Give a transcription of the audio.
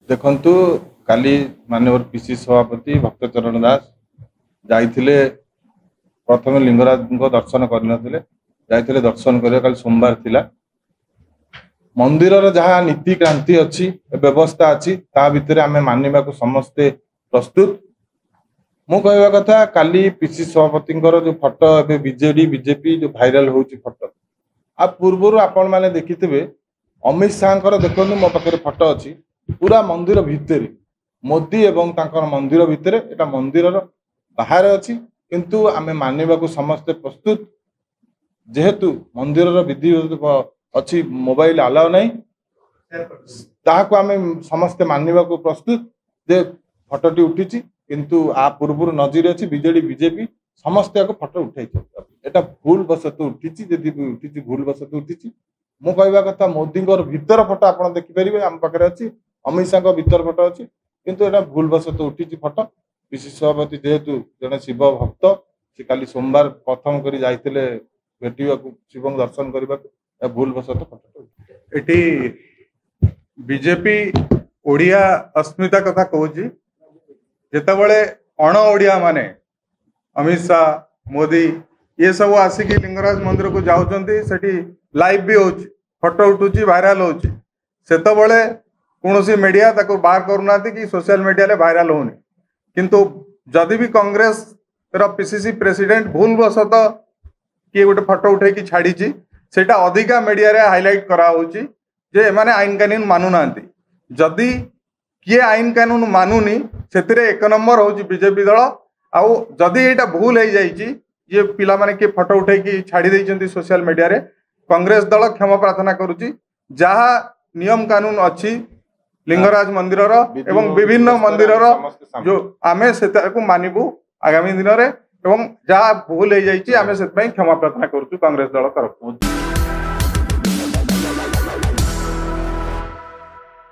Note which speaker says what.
Speaker 1: देखंतु काली माननीय पीसी सभापति भक्तचरण दास जाइथिले प्रथम लिंगराज दर्शन करनथिले जाइथिले दर्शन करे काली सोमवार थिला मंदिर जहाँ नीति क्रांति अच्छी व्यवस्था अच्छी ता भितर आमे मानिबा को समस्ते प्रस्तुत। मु कहवा कथा काली पीसी सभापति जो फोटो ए बीजेडी बीजेपी जो भाइराल होची फोटो आ पूर्वर आपण माने देखिथिबे अमित शाह देखो मो पाखे फोटो अच्छी पूरा मंदिर भितर मोदी एवं तांकर मंदिर भितर एटा मंदिर बाहर अच्छी किंतु आमे मानिबा को समस्ते प्रस्तुत जेहेतु मंदिर विधि अच्छी मोबाइल अलाउ नहीं ताहाको आमे समस्ते मानिबा को प्रस्तुत जे फोटोटी उठी किंतु आ पूर्व नजर अच्छी बीजेडी बीजेपी समस्ते फोटो उठाई एटा भूल बसत उठी जदि उठी भूल बसत उठी मु कहवा कथा मोदी भीतर फोटो आप देखिपारे आम पाखे अच्छी अमित शाह भीतर फोटो अच्छी किंतु एटा भूल बसत उठी फोटो पीसी सभापति जेहेतु जड़े शिव भक्त से काली सोमवार प्रथम कर जाइए भेटा शिव दर्शन करने भूल बसत फोटो
Speaker 2: एटी बीजेपी ओडिया अस्मिता कथा कहूँ जितेबले अण ओडिया माने अमित शाह मोदी ये सब आसिक लिंगराज मंदिर को जाऊँच लाइव भी हो फोटो उठुची भाइराल होची सेतबले कौन मीडिया ताको बाहर करूना कि सोशल मीडिया रे भाइराल होनी किंतु जदि भी कांग्रेस पीसीसी प्रेसिडेंट भूल बसत किए गोटे फोटो उठे कि छाड़ी सेटा अधिका मीडिया रे हाइलाइट करा होची जे माने आईन कानून मानु नांती जदि किए आईन कानून मानुनी से एक नंबर होची बीजेपी दल आउ जदि एटा भूल हो जाइए ये पिला माने किए फोटो उठे कि छाड़ी देइचंती सोशल मीडिया रे कांग्रेस दल क्षमा प्रार्थना करुची जहा नियम कानून अच्छी लिंगराज मंदिर एवं विभिन्न मंदिर जो आमे से मानिबू आगामी दिन में जहाँ भूल हो जाइए आमे से क्षमा प्रार्थना करुचु कांग्रेस दल तरफ।